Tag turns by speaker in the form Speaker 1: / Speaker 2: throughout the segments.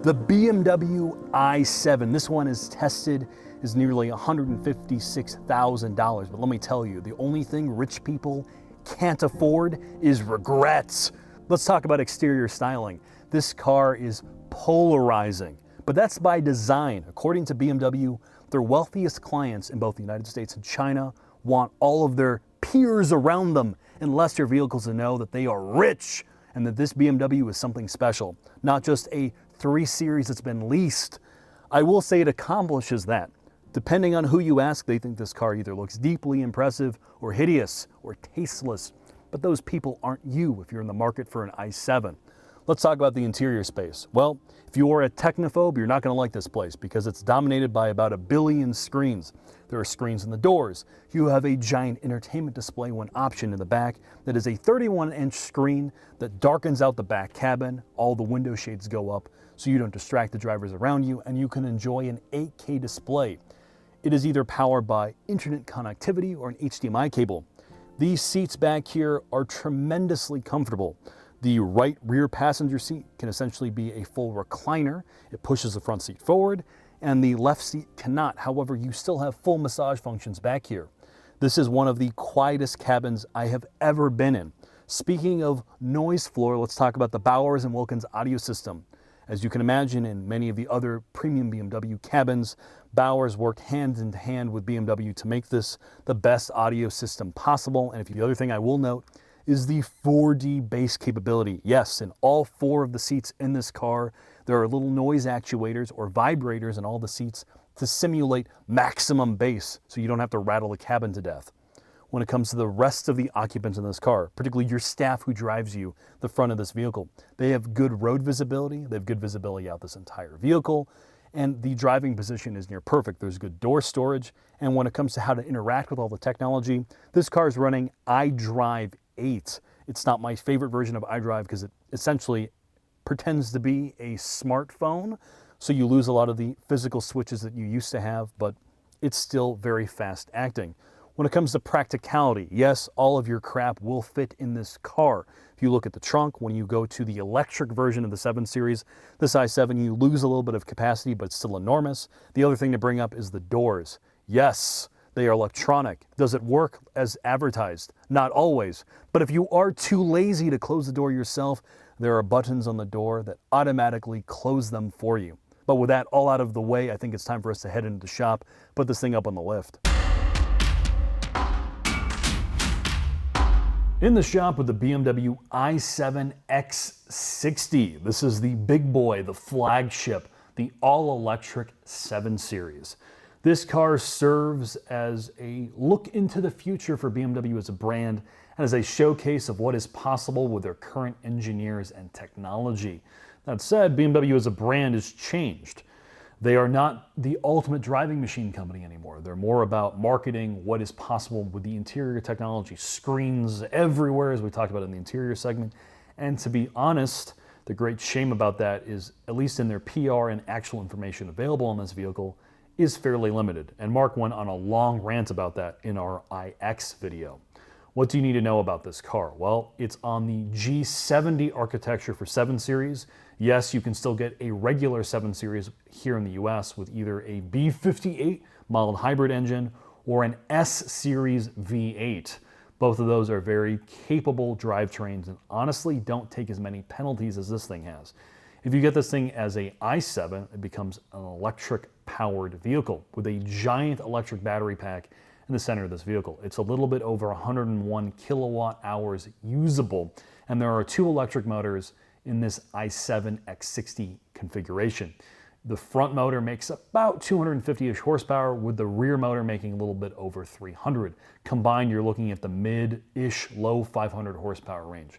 Speaker 1: The BMW i7, this one is tested, is nearly $156,000. But let me tell you, the only thing rich people can't afford is regrets. Let's talk about exterior styling. This car is polarizing, but that's by design. According to BMW, their wealthiest clients in both the United States and China want all of their peers around them in lesser vehicles to know that they are rich and that this BMW is something special, not just a 3 Series that's been leased. I will say it accomplishes that. Depending on who you ask, they think this car either looks deeply impressive or hideous or tasteless. But those people aren't you if you're in the market for an i7. Let's talk about the interior space. Well, if you are a technophobe, you're not going to like this place because it's dominated by about 1 billion screens. There are screens in the doors. You have a giant entertainment display, one option in the back, that is a 31-inch screen that darkens out the back cabin. All the window shades go up so you don't distract the drivers around you, and you can enjoy an 8K display. It is either powered by internet connectivity or an HDMI cable. These seats back here are tremendously comfortable. The right rear passenger seat can essentially be a full recliner. It pushes the front seat forward, and the left seat cannot. However, you still have full massage functions back here. This is one of the quietest cabins I have ever been in. Speaking of noise floor, let's talk about the Bowers & Wilkins audio system. As you can imagine, in many of the other premium BMW cabins, Bowers worked hand in hand with BMW to make this the best audio system possible. And the other thing I will note is the 4D bass capability. Yes, in all 4 of the seats in this car, there are little noise actuators or vibrators in all the seats to simulate maximum bass so you don't have to rattle the cabin to death. When it comes to the rest of the occupants in this car, particularly your staff who drives you the front of this vehicle, they have good road visibility, they have good visibility out this entire vehicle, and the driving position is near perfect. There's good door storage, and when it comes to how to interact with all the technology, this car is running iDrive 8. It's not my favorite version of iDrive because it essentially pretends to be a smartphone, so you lose a lot of the physical switches that you used to have, but it's still very fast acting. When it comes to practicality, yes, all of your crap will fit in this car. If you look at the trunk, when you go to the electric version of the 7 Series, this i7, you lose a little bit of capacity, but it's still enormous. The other thing to bring up is the doors. Yes, they are electronic. Does it work as advertised? Not always. But if you are too lazy to close the door yourself, there are buttons on the door that automatically close them for you. But with that all out of the way, I think it's time for us to head into the shop, put this thing up on the lift. In the shop with the BMW i7 X60. This is the big boy, the flagship, the all-electric 7 Series. This car serves as a look into the future for BMW as a brand and as a showcase of what is possible with their current engineers and technology. That said, BMW as a brand has changed. They are not the ultimate driving machine company anymore. They're more about marketing what is possible with the interior technology, screens everywhere, as we talked about in the interior segment. And to be honest, the great shame about that is, at least in their PR and actual information available on this vehicle, is fairly limited. And Mark went on a long rant about that in our iX video. What do you need to know about this car? Well, it's on the G70 architecture for 7 Series. Yes, you can still get a regular 7 Series here in the US with either a B58 mild hybrid engine or an S Series V8. Both of those are very capable drivetrains and honestly don't take as many penalties as this thing has. If you get this thing as a i7, it becomes an electric powered vehicle with a giant electric battery pack in the center of this vehicle. It's a little bit over 101 kilowatt hours usable, and there are 2 electric motors in this i7 X60 configuration. The front motor makes about 250-ish horsepower, with the rear motor making a little bit over 300. Combined, you're looking at the mid-ish low 500 horsepower range.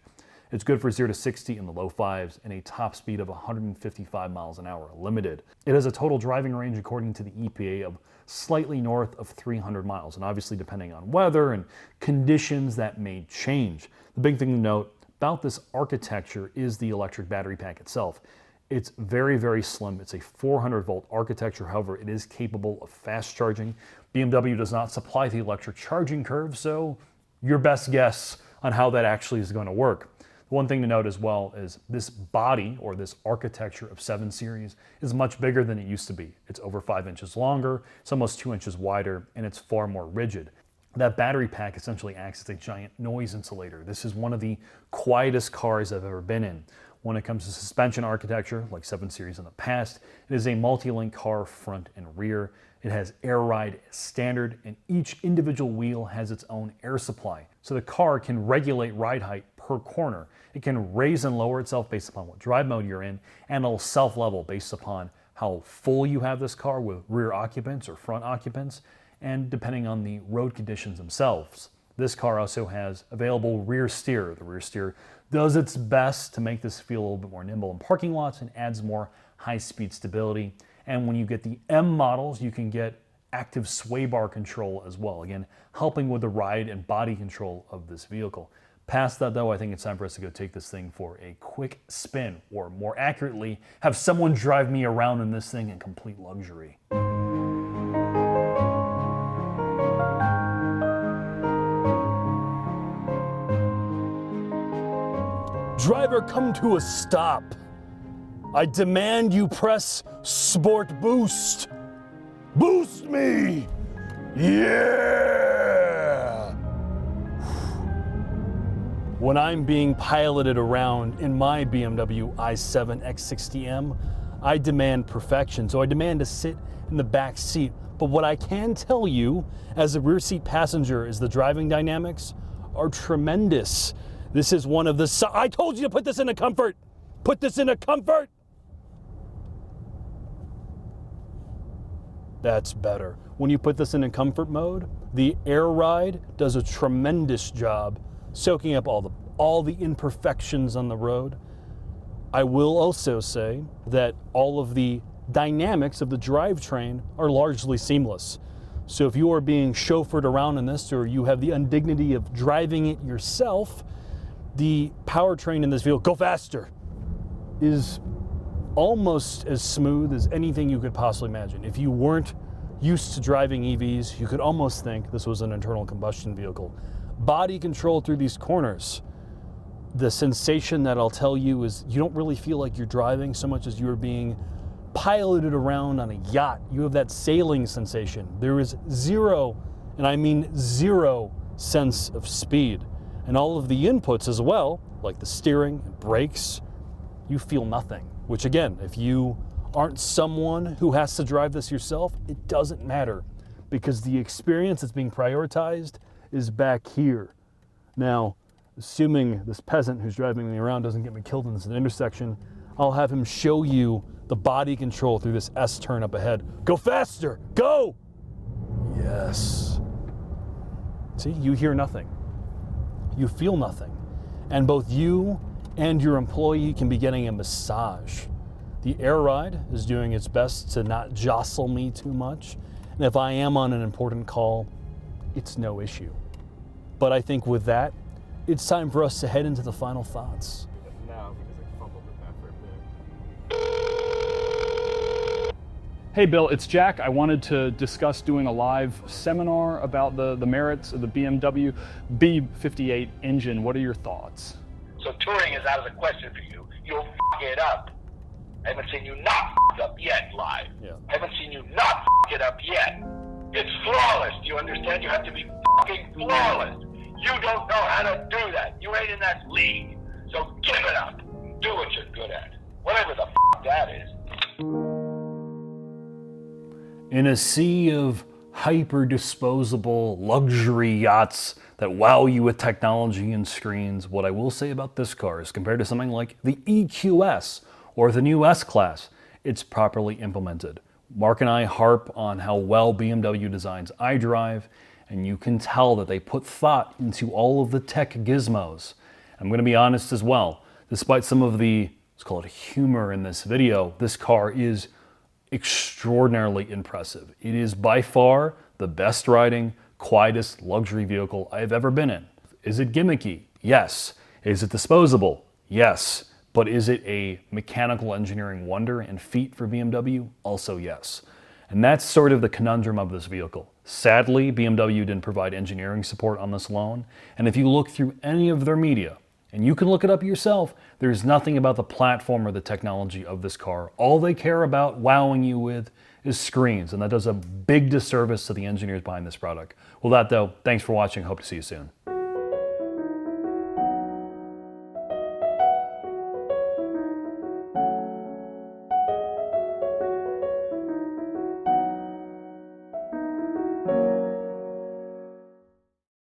Speaker 1: It's good for 0 to 60 in the low 5s and a top speed of 155 miles an hour limited. It has a total driving range, according to the EPA, of slightly north of 300 miles, and obviously depending on weather and conditions that may change. The big thing to note about this architecture is the electric battery pack itself. It's very, very slim. It's a 400 volt architecture. However, it is capable of fast charging. BMW does not supply the electric charging curve, so your best guess on how that actually is going to work. One thing to note as well is this body, or this architecture of 7 Series, is much bigger than it used to be. It's over 5 inches longer, it's almost 2 inches wider, and it's far more rigid. That battery pack essentially acts as a giant noise insulator. This is one of the quietest cars I've ever been in. When it comes to suspension architecture, like 7 Series in the past, it is a multi-link car front and rear. It has air ride standard, and each individual wheel has its own air supply. So the car can regulate ride height per corner. It can raise and lower itself based upon what drive mode you're in, and it'll self-level based upon how full you have this car with rear occupants or front occupants, and depending on the road conditions themselves. This car also has available rear steer. The rear steer does its best to make this feel a little bit more nimble in parking lots and adds more high-speed stability. And when you get the M models, you can get active sway bar control as well, again, helping with the ride and body control of this vehicle. Past that though, I think it's time for us to go take this thing for a quick spin, or more accurately, have someone drive me around in this thing in complete luxury. Driver, come to a stop. I demand you press Sport Boost. Boost me! Yeah! When I'm being piloted around in my BMW i7 X60M, I demand perfection. So I demand to sit in the back seat. But what I can tell you as a rear seat passenger is the driving dynamics are tremendous. This is one of the... I told you to put this into comfort! Put this into comfort! That's better. When you put this into comfort mode, the air ride does a tremendous job soaking up all the imperfections on the road. I will also say that all of the dynamics of the drivetrain are largely seamless. So if you are being chauffeured around in this, or you have the indignity of driving it yourself, the powertrain in this vehicle, go faster, is almost as smooth as anything you could possibly imagine. If you weren't used to driving EVs, you could almost think this was an internal combustion vehicle. Body control through these corners. The sensation that I'll tell you is you don't really feel like you're driving so much as you're being piloted around on a yacht. You have that sailing sensation. There is zero, and I mean zero, sense of speed. And all of the inputs as well, like the steering and brakes, you feel nothing. Which again, if you aren't someone who has to drive this yourself, it doesn't matter, because the experience that's being prioritized is back here. Now, assuming this peasant who's driving me around doesn't get me killed in this intersection, I'll have him show you the body control through this S-turn up ahead. Go faster, go! Yes. See, you hear nothing. You feel nothing. And both you and your employee can be getting a massage. The air ride is doing its best to not jostle me too much. And if I am on an important call, it's no issue. But I think with that, it's time for us to head into the final thoughts.
Speaker 2: No, because I fumbled with that for a bit.
Speaker 3: Hey Bill, it's Jack. I wanted to discuss doing a live seminar about the merits of the BMW B58 engine. What are your thoughts?
Speaker 4: So touring is out of the question for you. You'll f*** it up. I haven't seen you not f*** it up yet live.
Speaker 1: Yeah.
Speaker 4: I haven't seen you not f*** it up yet. It's flawless. Do you understand? You have to be f***ing flawless. You don't know how to do that. You ain't in that league. So give it up. Do what you're good at. Whatever the f*** that is.
Speaker 1: In a sea of hyper-disposable luxury yachts that wow you with technology and screens, what I will say about this car is, compared to something like the EQS or the new S-Class, it's properly implemented. Mark and I harp on how well BMW designs iDrive, and you can tell that they put thought into all of the tech gizmos. I'm going to be honest as well, despite some of the, let's call it humor in this video, this car is extraordinarily impressive. It is by far the best riding, quietest luxury vehicle I've ever been in. Is it gimmicky? Yes. Is it disposable? Yes. But is it a mechanical engineering wonder and feat for BMW? Also yes. And that's sort of the conundrum of this vehicle. Sadly, BMW didn't provide engineering support on this loan. And if you look through any of their media, And you can look it up yourself. There's nothing about the platform or the technology of this car. All they care about wowing you with is screens, and that does a big disservice to the engineers behind this product. Well, that though, thanks for watching. Hope to see you soon.